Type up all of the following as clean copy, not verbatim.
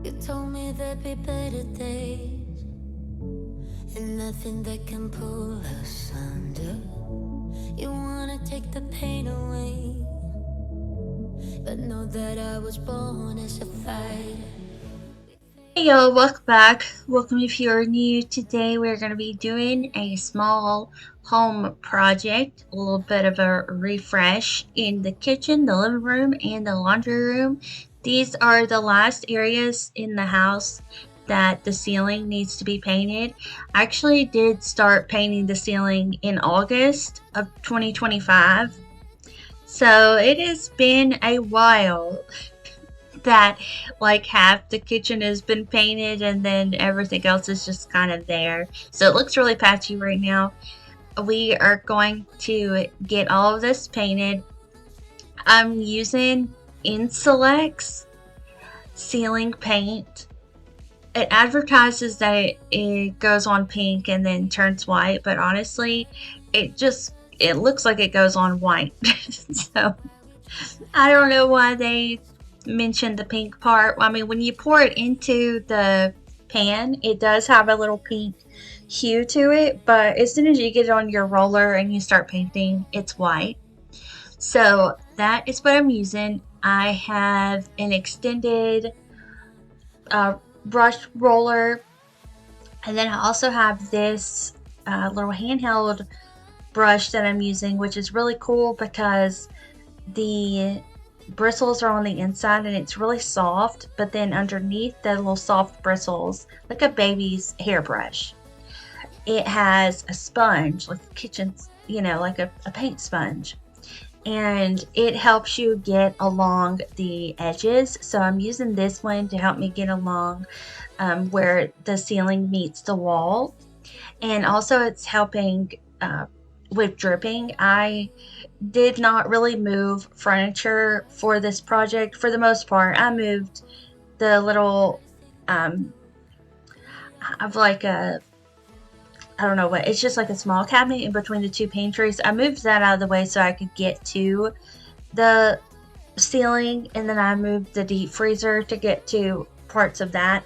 You told me there'd be better days, and nothing that can pull us under. You wanna take the pain away, but know that I was born as a fighter. Hey y'all, welcome back. Welcome if you're new. Today we're going to be doing a small home project, a little bit of a refresh in the kitchen, the living room, and the laundry room. These are the last areas in the house that the ceiling needs to be painted. I actually did start painting the ceiling in August of 2025. So it has been a while that like half the kitchen has been painted and then everything else is just kind of there. So it looks really patchy right now. We are going to get all of this painted. I'm using Insulex ceiling paint. It advertises that it goes on pink and then turns white, but honestly, it looks like it goes on white. So I don't know why they mentioned the pink part. I mean, when you pour it into the pan, it does have a little pink hue to it, but as soon as you get it on your roller and you start painting, it's white. So that is what I'm using. I have an extended uh, brush roller, and then I also have this little handheld brush that I'm using, which is really cool because the bristles are on the inside and it's really soft, but then underneath the little soft bristles, like a baby's hairbrush, it has a sponge, like a kitchen, like a paint sponge. And it helps you get along the edges. So I'm using this one to help me get along where the ceiling meets the wall. And also, it's helping with dripping. I did not really move furniture for this project. For the most part, I moved the little, um, of like a, I don't know what, it's just like a small cabinet in between the two pantries. I moved that out of the way so I could get to the ceiling, and then I moved the deep freezer to get to parts of that.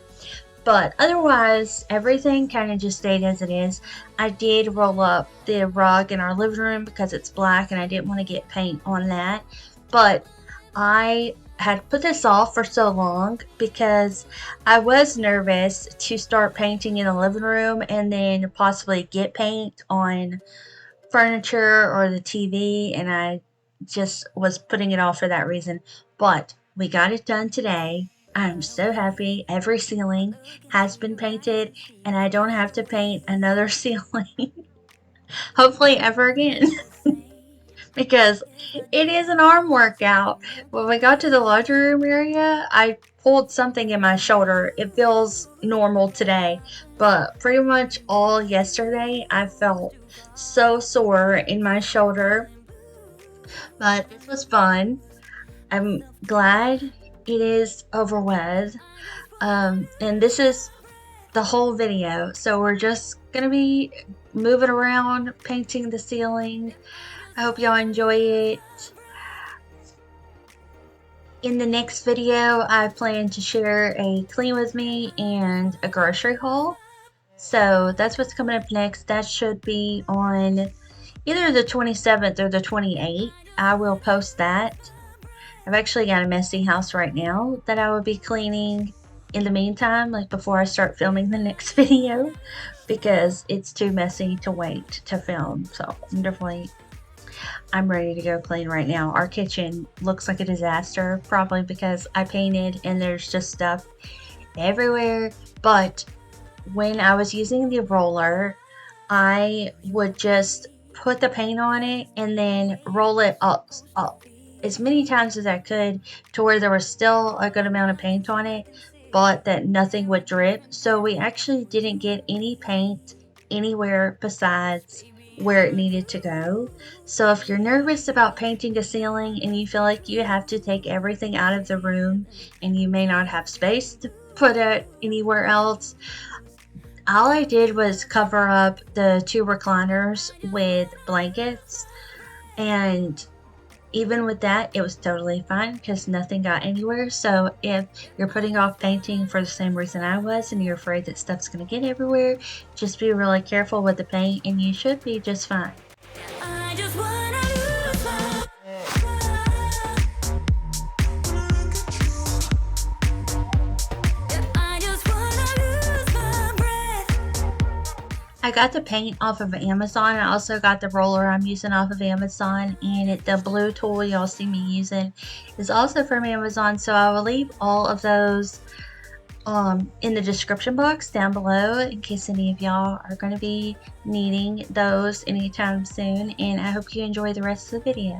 But otherwise, everything kind of just stayed as it is. I did roll up the rug in our living room because it's black and I didn't want to get paint on that. But I had put this off for so long because I was nervous to start painting in the living room and then possibly get paint on furniture or the TV, and I just was putting it off for that reason. But we got it done today. I'm so happy. Every ceiling has been painted, and I don't have to paint another ceiling, hopefully, ever again. Because it is an arm workout. When we got to the laundry room area, I pulled something in my shoulder. It feels normal today, but pretty much all yesterday I felt so sore in my shoulder. But this was fun. I'm glad it is over with. And this is the whole video. So we're just gonna be moving around, painting the ceiling. I hope y'all enjoy it. In the next video, I plan to share a clean with me and a grocery haul. So that's what's coming up next. That should be on either the 27th or the 28th. I will post that. I've actually got a messy house right now that I will be cleaning in the meantime, like before I start filming the next video, because it's too messy to wait to film. So I'm ready to go clean right now. Our kitchen looks like a disaster, probably because I painted and there's just stuff everywhere. But when I was using the roller, I would just put the paint on it and then roll it up as many times as I could to where there was still a good amount of paint on it, but that nothing would drip. So we actually didn't get any paint anywhere besides where it needed to go. So if you're nervous about painting a ceiling and you feel like you have to take everything out of the room and you may not have space to put it anywhere else, all I did was cover up the two recliners with blankets, and even with that, it was totally fine because nothing got anywhere. So if you're putting off painting for the same reason I was and you're afraid that stuff's going to get everywhere, just be really careful with the paint and you should be just fine. I just wanna lose my I just wanna lose my breath. I got the paint off of Amazon. I also got the roller I'm using off of Amazon, and the blue tool y'all see me using is also from Amazon. So I will leave all of those in the description box down below in case any of y'all are going to be needing those anytime soon. And I hope you enjoy the rest of the video.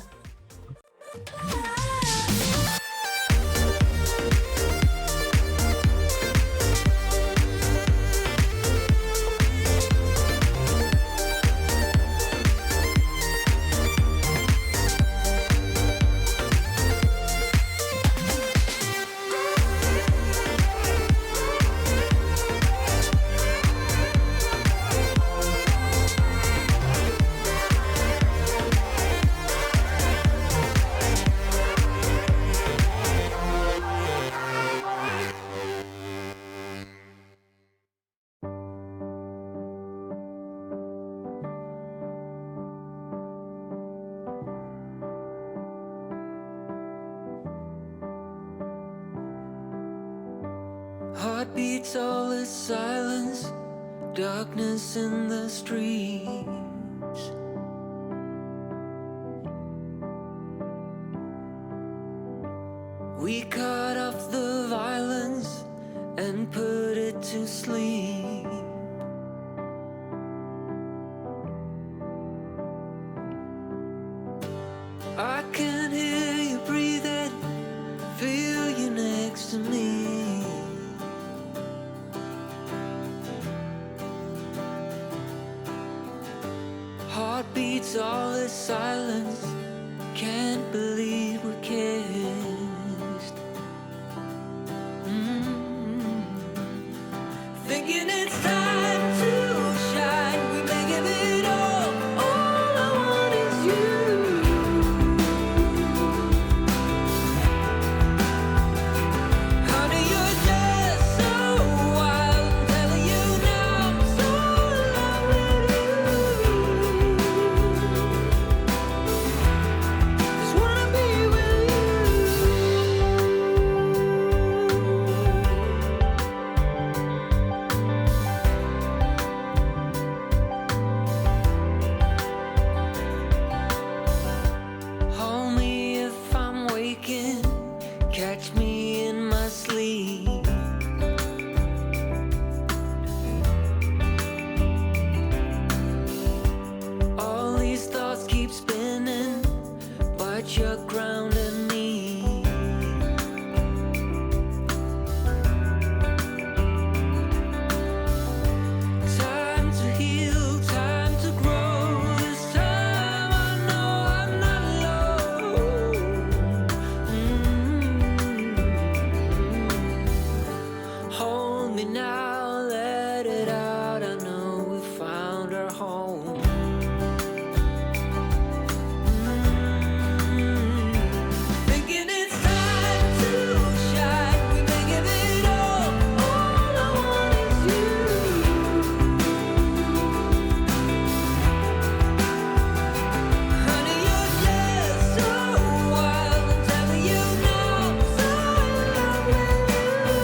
Heartbeats, all is silence, darkness in the streets. We cut off the violence and put it to sleep. I can hear you breathing, feel you next to me. Heartbeats, all is silence, can't believe we're kissed. Thinking it's time to shine, we may give it all I want is you. Honey, you're just so wild, I'm telling you now, I'm so in love with you. Just wanna be with you. Hold me if I'm waking, catch me in my sleep. All these thoughts keep spinning, but you're grounding me. Time to heal, time to grow. This time I know I'm not alone. Hold me now, let it out. I know we found our home. Thinking it's time to shine, we may give it all I want is you. Honey, you're just so wild, I'm telling you now, I'm so in love with you.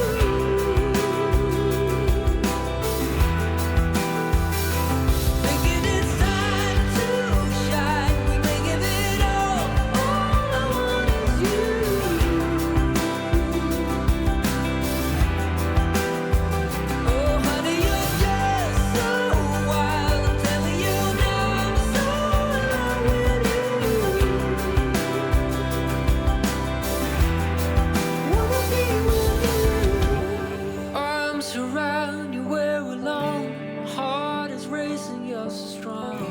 Thinking it's time to shine, we may give it all I want is you. Oh, honey, you're just so wild, I'm telling you now, I'm so in love with you. Wanna be with you. Arms around you, we're alone. My heart is racing, you're so strong.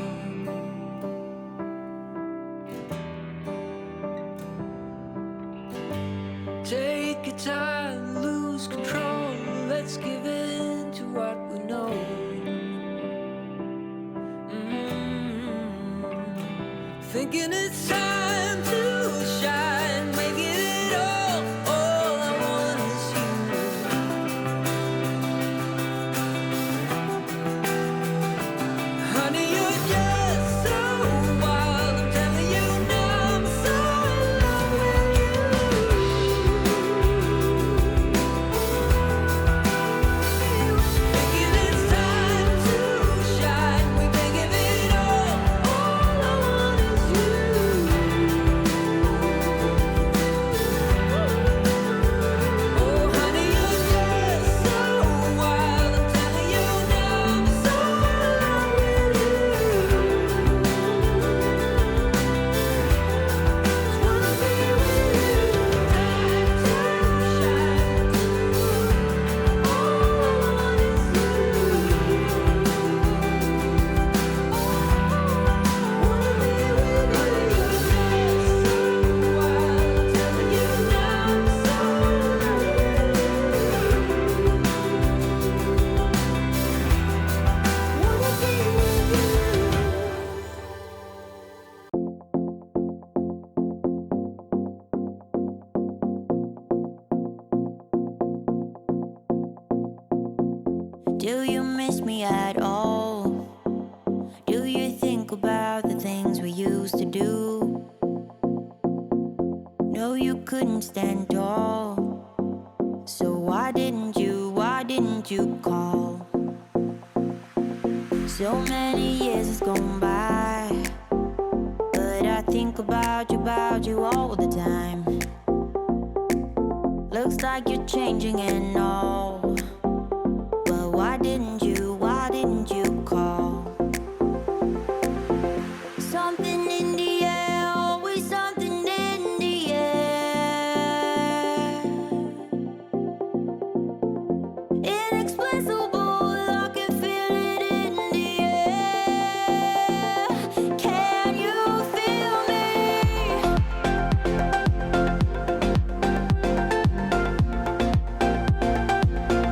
Take your time, lose control. Let's give in to what we know. Thinking it's time to Do you miss me at all? Do you think about the things we used to do? No, you couldn't stand tall. So why didn't you call? So many years has gone by, but I think about you all the time. Looks like you're changing and all, but why didn't you call? Something in the air, always something in the air. Inexplicable, I can feel it in the air. Can you feel me?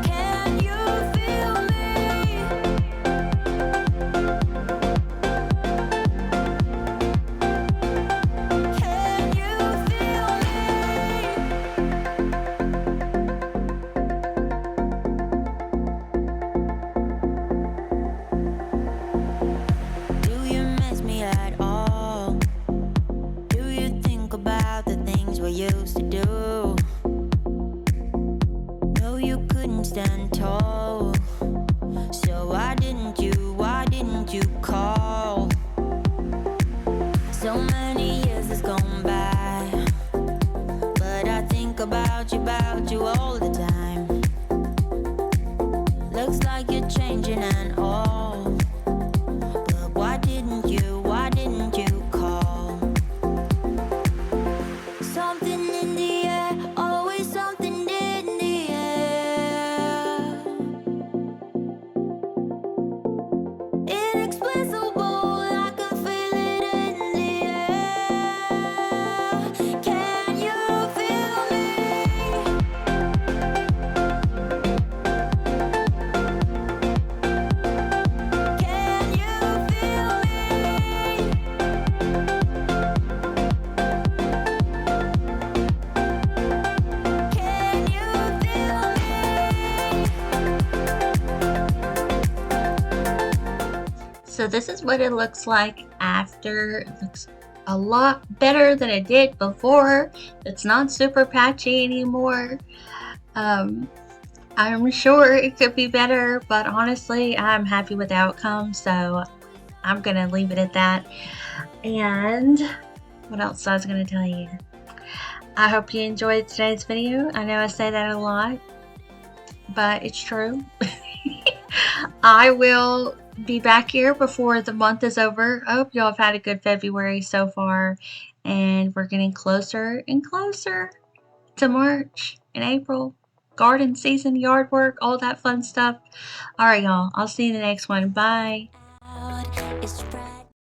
Can you feel me? Can you feel me? Do you miss me at all? Do you think about the things we used to do? No, you couldn't stand tall. So why didn't you call? So many years has gone by, but I think about you all the time. Looks like you're changing and all, but why didn't you call? Something in the air, always something in the air. Inexplicable, I can feel it in the air. Can you feel me? Can you feel me? Can you feel me? So this is what it looks like after. It looks a lot better than it did before. It's not super patchy anymore. I'm sure it could be better, but honestly, I'm happy with the outcome, so I'm gonna leave it at that. And what else I was gonna tell you? I hope you enjoyed today's video. I know I say that a lot, but it's true. I will be back here before the month is over. I hope y'all have had a good February so far, and we're getting closer and closer to March and April. Garden season, yard work, all that fun stuff. All right, y'all. I'll see you in the next one. Bye. It's